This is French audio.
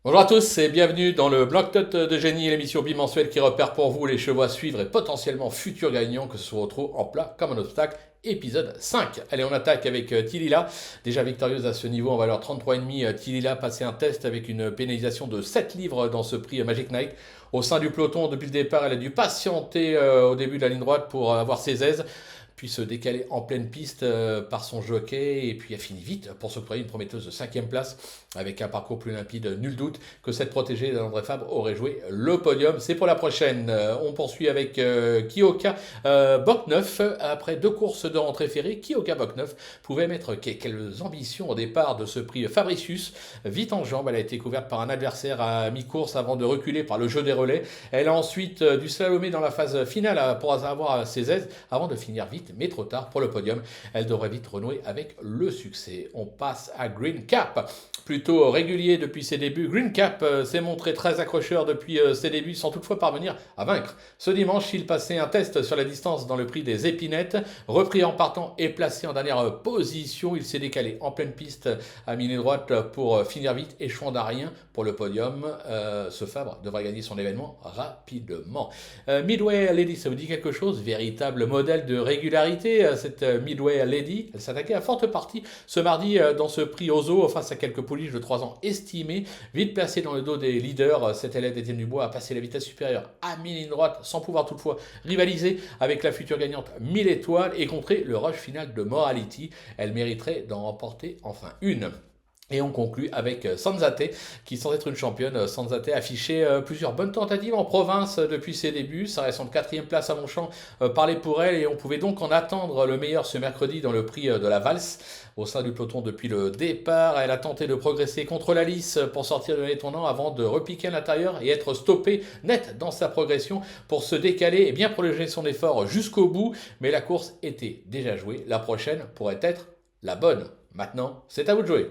Bonjour à tous et bienvenue dans le Bloc-Notes de Génie, l'émission bimensuelle qui repère pour vous les chevaux à suivre et potentiellement futurs gagnants que ce soit trop en plat comme un obstacle. Épisode 5. Allez, on attaque avec Tilila. Déjà victorieuse à ce niveau en valeur 33,5. Tilila passé un test avec une pénalisation de 7 livres dans ce prix Magic Night. Au sein du peloton, depuis le départ, elle a dû patienter au début de la ligne droite pour avoir ses aises puis se décaler en pleine piste par son jockey, et puis a fini vite pour s'octroyer une prometteuse de 5e place, avec un parcours plus limpide, nul doute que cette protégée d'André Fabre aurait joué le podium. C'est pour la prochaine. On poursuit avec Kioka Bokneuf. Après 2 courses de rentrée ferrée, Kioka Bokneuf pouvait mettre quelques ambitions au départ de ce prix Fabricius. Vite en jambes, elle a été couverte par un adversaire à mi-course avant de reculer par le jeu des relais. Elle a ensuite dû slalomer dans la phase finale pour avoir ses aises avant de finir vite mais trop tard pour le podium. Elle devrait vite renouer avec le succès. On passe à Green Cap. Plutôt régulier depuis ses débuts, Green Cap s'est montré très accrocheur depuis ses débuts sans toutefois parvenir à vaincre. Ce dimanche, il passait un test sur la distance dans le prix des Épinettes. Repris en partant et placé en dernière position, il s'est décalé en pleine piste à mi droite pour finir vite, échouant à rien pour le podium. Ce Fabre devrait gagner son événement rapidement. Midway Lady, ça vous dit quelque chose? Véritable modèle de régularité, cette Midway Lady. Elle s'attaquait à forte partie ce mardi dans ce prix Ozo face à quelques pouliches de 3 ans estimées. Vite placée dans le dos des leaders, cette élève d'Étienne Dubois a passé la vitesse supérieure à mi-ligne droite sans pouvoir toutefois rivaliser avec la future gagnante 1000 étoiles et contrer le rush final de Morality. Elle mériterait d'en remporter enfin une. Et on conclut avec Sanzate, qui sans être une championne, Sanzate a affiché plusieurs bonnes tentatives en province depuis ses débuts. Sa récente 4e place à Montchamp parlait pour elle et on pouvait donc en attendre le meilleur ce mercredi dans le prix de la valse. Au sein du peloton depuis le départ, elle a tenté de progresser contre la lice pour sortir de l'étonnant avant de repiquer à l'intérieur et être stoppée net dans sa progression pour se décaler et bien prolonger son effort jusqu'au bout. Mais la course était déjà jouée. La prochaine pourrait être la bonne. Maintenant, c'est à vous de jouer.